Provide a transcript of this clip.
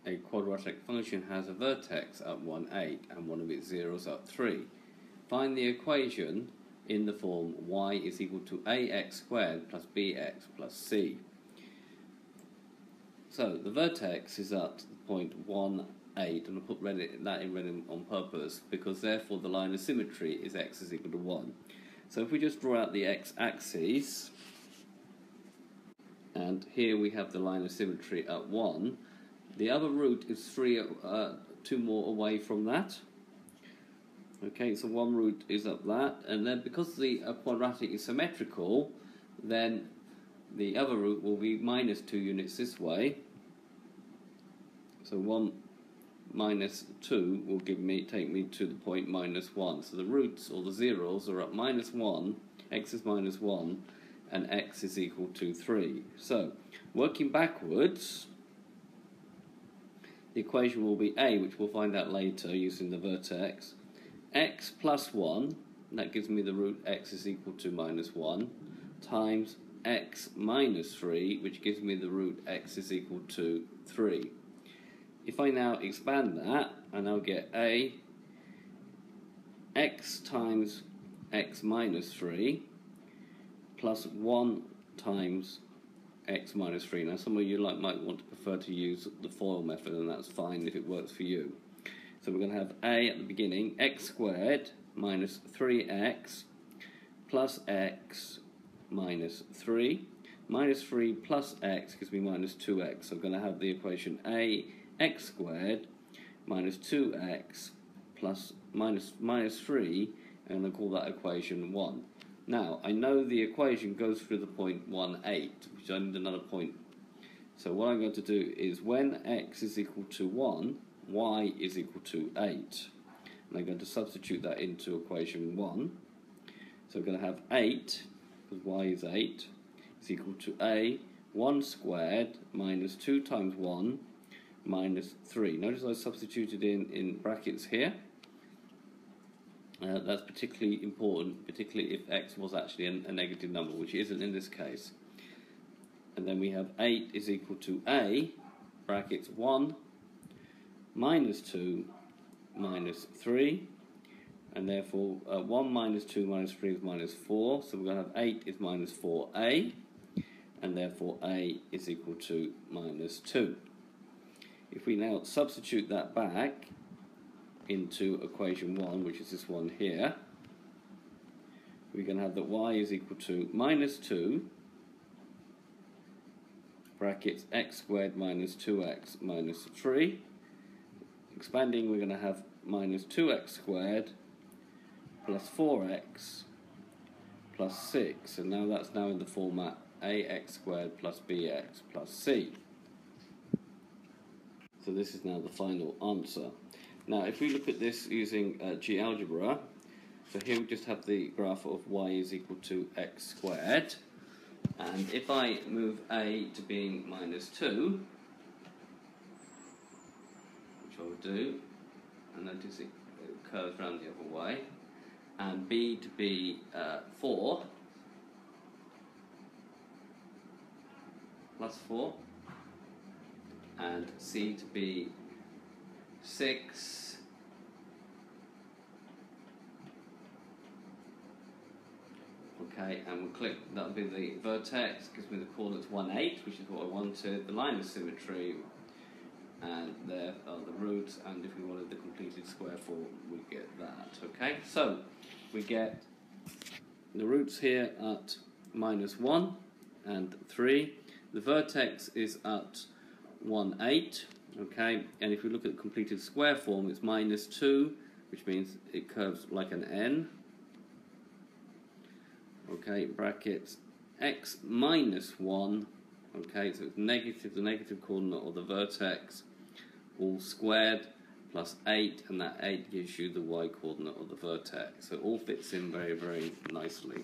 a quadratic function has a vertex at 1, 8 and one of its zeros at 3. Find the equation in the form y is equal to ax squared plus bx plus c. So the vertex is at point 1, 8, and I put that in red on purpose because therefore the line of symmetry is x is equal to 1. So if we just draw out the x-axis, and here we have the line of symmetry at 1, the other root is 2 more away from that. Okay, so one root is up that, and then because the quadratic is symmetrical, then the other root will be minus 2 units this way. So 1 minus 2 will take me to the point minus 1. So the roots, or the zeros, are at minus 1, x is minus 1, and x is equal to 3. So, working backwards, the equation will be a, which we'll find out later using the vertex, x plus 1, that gives me the root x is equal to minus 1, times x minus 3, which gives me the root x is equal to 3. If I now expand that, I now get a x times x minus 3 plus 1 times x minus 3. Now some of you might want to prefer to use the FOIL method, and that's fine if it works for you. So we're going to have a at the beginning, x squared minus 3x plus x minus 3. Minus 3 plus x gives me minus 2x. So I'm going to have the equation a x squared minus 2x plus minus 3, and I'm going to call that equation 1. Now, I know the equation goes through the point 1, 8, which I need another point. So what I'm going to do is when x is equal to 1, y is equal to 8. And I'm going to substitute that into equation 1. So we're going to have 8, because y is 8, is equal to a 1 squared minus 2 times 1 minus 3. Notice I substituted in brackets here. That's particularly important, particularly if x was actually a negative number, which it isn't in this case. And then we have 8 is equal to a, brackets 1, minus 2, minus 3, and therefore 1 minus 2 minus 3 is minus 4, so we're going to have 8 is minus 4a, and therefore a is equal to minus 2. If we now substitute that back into equation 1, which is this one here, we're going to have that y is equal to minus 2, brackets x squared minus 2x minus 3. Expanding, we're going to have minus 2x squared plus 4x plus 6. And now that's now in the format ax squared plus bx plus c. So this is now the final answer. Now if we look at this using GeoGebra, so here we just have the graph of y is equal to x squared, and if I move a to being minus 2, which I will do, and notice it curves around the other way, and b to be 4, plus 4, and c to be 6, okay, and we'll click, that'll be the vertex, gives me the coordinates 1, 8, which is what I wanted, the line of symmetry, and there are the roots, and if we wanted the completed square form, we get that, okay? So, we get the roots here at minus 1 and 3, the vertex is at 1, 8, okay, and if we look at the completed square form, it's minus 2, which means it curves like an N, okay, brackets x minus 1, okay, so it's negative, the negative coordinate of the vertex, all squared, plus 8, and that 8 gives you the y coordinate of the vertex. So it all fits in very, very nicely.